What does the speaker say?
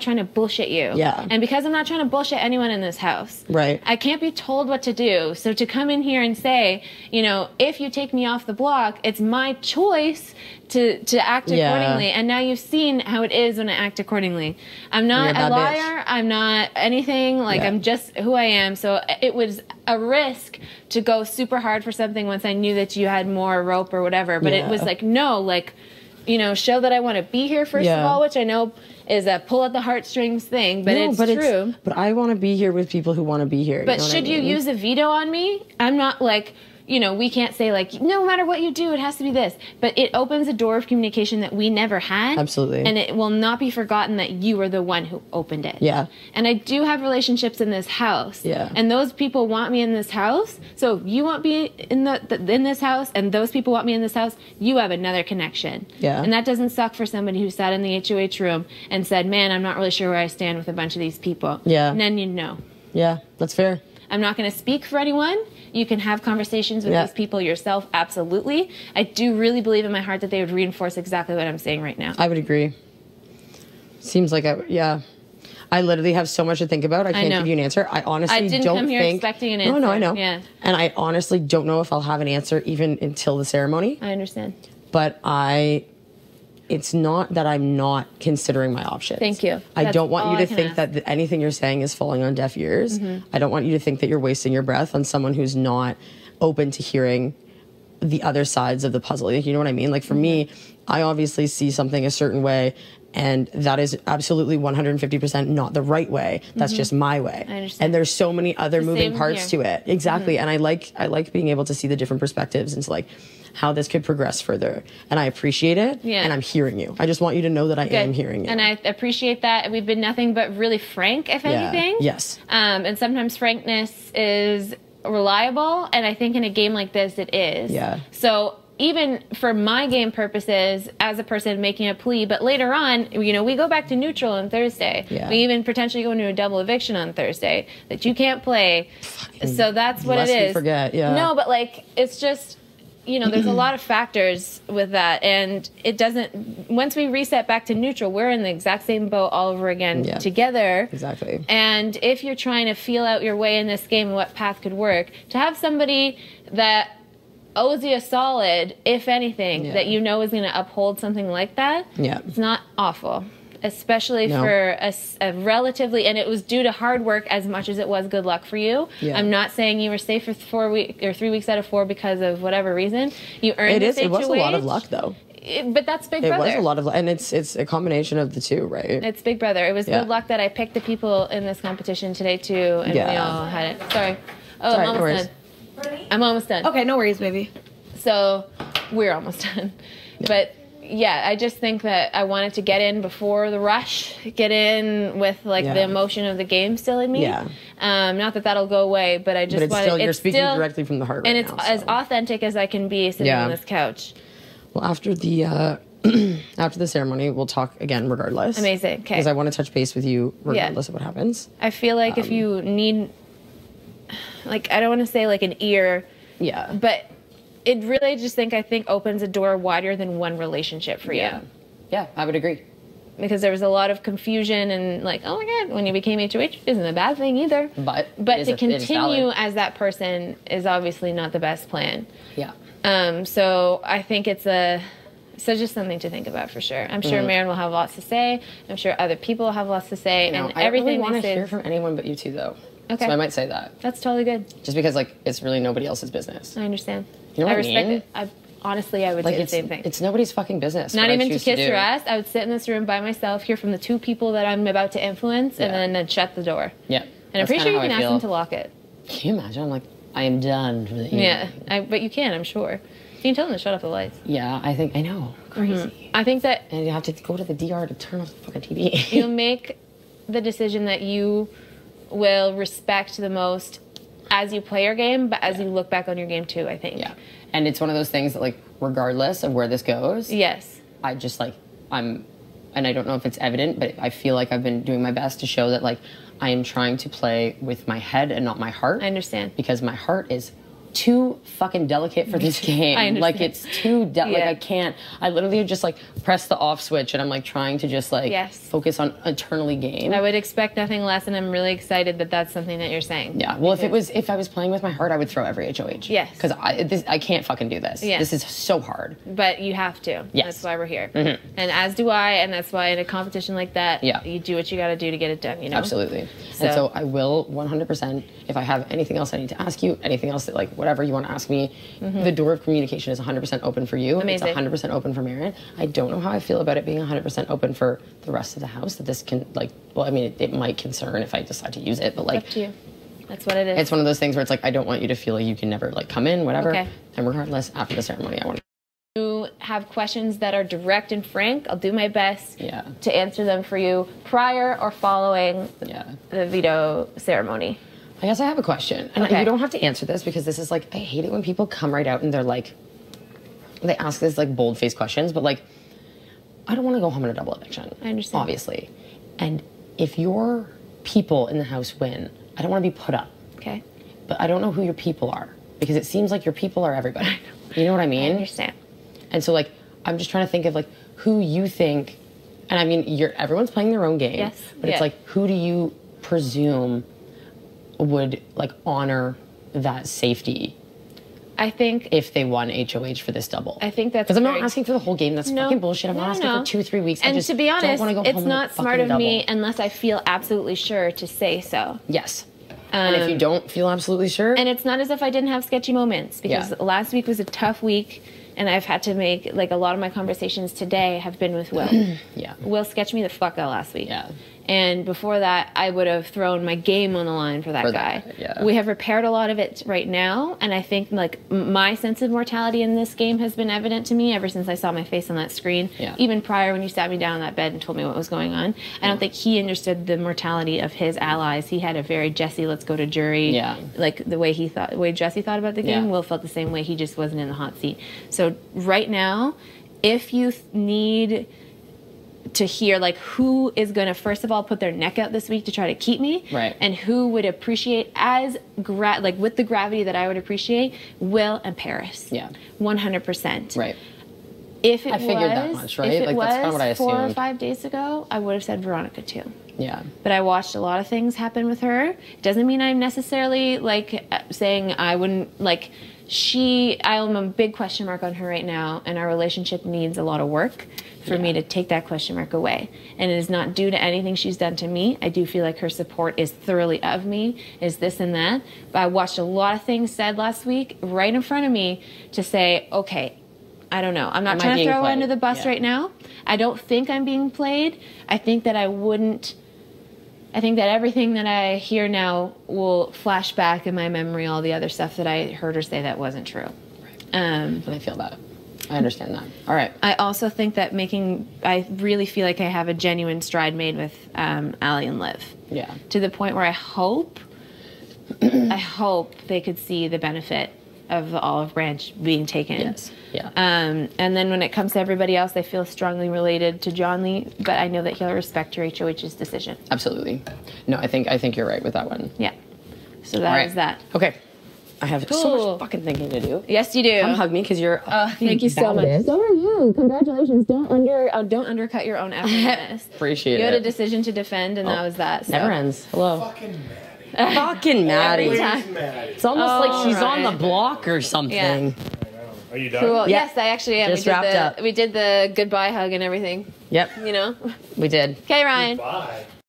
trying to bullshit you. Yeah. And because I'm not trying to bullshit anyone in this house. Right. I can't be told what to do. So to come in here and say, you know, if you take me off the block, it's my choice to act accordingly. And now you've seen how it is when I act accordingly. I'm not a liar. Bitch. I'm not anything. Like, I'm just who I am. So it was a risk to go super hard for something once I knew that you had more rope or whatever. But it was like, no, like, you know, show that I want to be here, first of all, which I know is a pull at the heartstrings thing, but it's true. But I want to be here with people who want to be here. But should you use a veto on me? I'm not like, you know, we can't say like, no matter what you do, it has to be this. But it opens a door of communication that we never had. Absolutely. And it will not be forgotten that you were the one who opened it. Yeah. And I do have relationships in this house. Yeah. And those people want me in this house. So if you want me in this house and those people want me in this house, you have another connection. Yeah. And that doesn't suck for somebody who sat in the HOH room and said, man, I'm not really sure where I stand with a bunch of these people. Yeah. And then you know. Yeah, that's fair. I'm not going to speak for anyone. You can have conversations with these people yourself, absolutely. I do really believe in my heart that they would reinforce exactly what I'm saying right now. I would agree. Seems like I literally have so much to think about. I can't give you an answer. I honestly I didn't don't come here think... expecting an answer. No, I know. Yeah. And I honestly don't know if I'll have an answer even until the ceremony. I understand. But it's not that I'm not considering my options. Thank you. I don't want you to think that anything you're saying is falling on deaf ears. I don't want you to think that you're wasting your breath on someone who's not open to hearing the other sides of the puzzle. You know what I mean? Like, for me, I obviously see something a certain way, and that is absolutely 150% not the right way. That's just my way. I understand. And there's so many other moving parts to it. Exactly. And I like being able to see the different perspectives and like how this could progress further. And I appreciate it. Yeah. And I'm hearing you. I just want you to know that I am hearing you. And I appreciate that. We've been nothing but really frank, if anything. Yes. And sometimes frankness is reliable. And I think in a game like this, it is. Yeah. So even for my game purposes, as a person making a plea, but later on, you know, we go back to neutral on Thursday. Yeah. We even potentially go into a double eviction on Thursday that you can't play. So that's what it is. Lest we forget, No, but like, it's just... You know, there's a lot of factors with that, and it doesn't... Once we reset back to neutral, we're in the exact same boat all over again together. Exactly. And if you're trying to feel out your way in this game and what path could work, to have somebody that owes you a solid, if anything, that you know is going to uphold something like that, it's not awful. Especially for a relatively, and it was due to hard work as much as it was good luck for you. I'm not saying you were safe for 4 weeks or 3 weeks out of 4 because of whatever reason. You earned it. It was a lot of luck, though. But that's Big Brother. It was a lot of luck, and it's a combination of the two, right? It's Big Brother. It was good luck that I picked the people in this competition today too, and we all had it. Sorry. Oh, sorry, I'm almost done. I'm almost done. Okay, no worries, baby. So we're almost done, but. Yeah, I just think that I wanted to get in before the rush, get in with like the emotion of the game still in me. Yeah. Not that that'll go away, but I just wanted. You're speaking directly from the heart right now. And it's as authentic as I can be sitting on this couch. Well, after the after the ceremony, we'll talk again regardless. Amazing. Okay. Because I want to touch base with you regardless of what happens. I feel like if you need, like, I don't want to say like an ear. Yeah. But. It really just I think opens a door wider than one relationship for you. Yeah, I would agree. Because there was a lot of confusion and like, oh my God, when you became HOH isn't a bad thing either. But to continue as that person is obviously not the best plan. Yeah. So I think it's just something to think about for sure. I'm sure Maren will have lots to say. I'm sure other people will have lots to say. And everything I don't really want to hear from anyone but you two, though. Okay. So I might say that. That's totally good. Just because, like, it's really nobody else's business. I understand. You know what I respect it. Honestly, I would say the same thing. It's nobody's fucking business. Not even to kiss your ass. I would sit in this room by myself, hear from the 2 people that I'm about to influence, and then shut the door. Yeah. And I'm pretty sure you can ask them to lock it. Can you imagine? I'm like, I am done for the evening. Yeah, but you can, I'm sure. You can tell them to shut off the lights. Yeah, I know. Crazy. I think that... And you have to go to the DR to turn off the fucking TV. You'll make the decision that you will respect the most as you play your game, but as you look back on your game too, I think. Yeah. And it's one of those things that, like, regardless of where this goes, I just, like, and I don't know if it's evident, but I feel like I've been doing my best to show that, like, I am trying to play with my head and not my heart. I understand. Because my heart is too fucking delicate for this game. I understand. Like, it's too like, I can't. I literally just like press the off switch, and I'm like trying to just like focus on eternally game. I would expect nothing less, and I'm really excited that that's something that you're saying. Yeah. Well, if I was playing with my heart, I would throw every HOH. Yes. Because I can't fucking do this. Yeah. This is so hard. But you have to. Yes. That's why we're here. And as do I, and that's why in a competition like that, you do what you got to do to get it done. You know. Absolutely. And so I will 100%. If I have anything else I need to ask you, anything else that like whatever you want to ask me, the door of communication is 100% open for you. Amazing. It's 100% open for Marin. I don't know how I feel about it being 100% open for the rest of the house. That this can like, well, I mean, it might concern if I decide to use it, but like, it's up to you. That's what it is. It's one of those things where it's like I don't want you to feel like you can never like come in, whatever. Okay. And regardless, after the ceremony, I want to. You have questions that are direct and frank. I'll do my best to answer them for you prior or following the veto ceremony. I guess I have a question. And you don't have to answer this because this is like, I hate it when people come right out and they're like, they ask this like bold-faced questions, but like, I don't want to go home in a double eviction. I understand. Obviously. And if your people in the house win, I don't want to be put up. Okay. But I don't know who your people are because it seems like your people are everybody. You know what I mean? I understand. And so like, I'm just trying to think of like who you think, and I mean, everyone's playing their own game. Yes. But it's like, who do you presume would like honor that safety? I think if they won HOH for this double. I think that's because I'm not asking for the whole game. That's fucking bullshit. I'm not asking for 2-3 weeks. And I just to be honest, don't go it's home not smart of me unless I feel absolutely sure to say so. Yes. And if you don't feel absolutely sure, and it's not as if I didn't have sketchy moments because last week was a tough week. And I've had to make, like, a lot of my conversations today have been with Will. Will sketched me the fuck out last week. And before that, I would have thrown my game on the line for that guy. We have repaired a lot of it right now. And I think, like, my sense of mortality in this game has been evident to me ever since I saw my face on that screen. Even prior when you sat me down on that bed and told me what was going on. I don't think he understood the mortality of his allies. He had a very Jesse, let's go to jury. Like, the way he thought, the way Jesse thought about the game. Will felt the same way. He just wasn't in the hot seat. So right now, if you need to hear like who is going to first of all put their neck out this week to try to keep me, and who would appreciate as like with the gravity that I would appreciate, Will and Paris. 100%. Right. If it I figured that much, right? If it like was that's kind of what I assumed. 4 or 5 days ago, I would have said Veronica too. Yeah. But I watched a lot of things happen with her. It doesn't mean I'm necessarily like saying I wouldn't like. I'm a big question mark on her right now, and our relationship needs a lot of work for me to take that question mark away. And it is not due to anything she's done to me. I do feel like her support is thoroughly of me, is this and that. But I watched a lot of things said last week right in front of me to say, okay, I don't know. I'm not trying to throw her under the bus right now. I don't think I'm being played. I think that I think that everything that I hear now will flash back in my memory, all the other stuff that I heard her say that wasn't true. And I feel that. I understand that. All right. I also think that I really feel like I have a genuine stride made with Allie and Liv. To the point where I hope they could see the benefit of the olive branch being taken. And then when it comes to everybody else, I feel strongly related to John Lee, but I know that he'll respect her HOH's decision. Absolutely. No, I think you're right with that one. So that is that. Okay. I have so much fucking thinking to do. Yes, you do. Come hug me because you're. Thank you so much. So are you. Congratulations. Don't undercut your own effort. Appreciate it. You had a decision to defend, and that was that. So. Never ends. Hello. Fucking Maddy. Fucking Maddy. It's almost like she's on the block or something. Are you done? Cool. Yes, I actually am. Just wrapped up. We did the goodbye hug and everything. Yep. You know? We did. Okay, Ryan. Bye.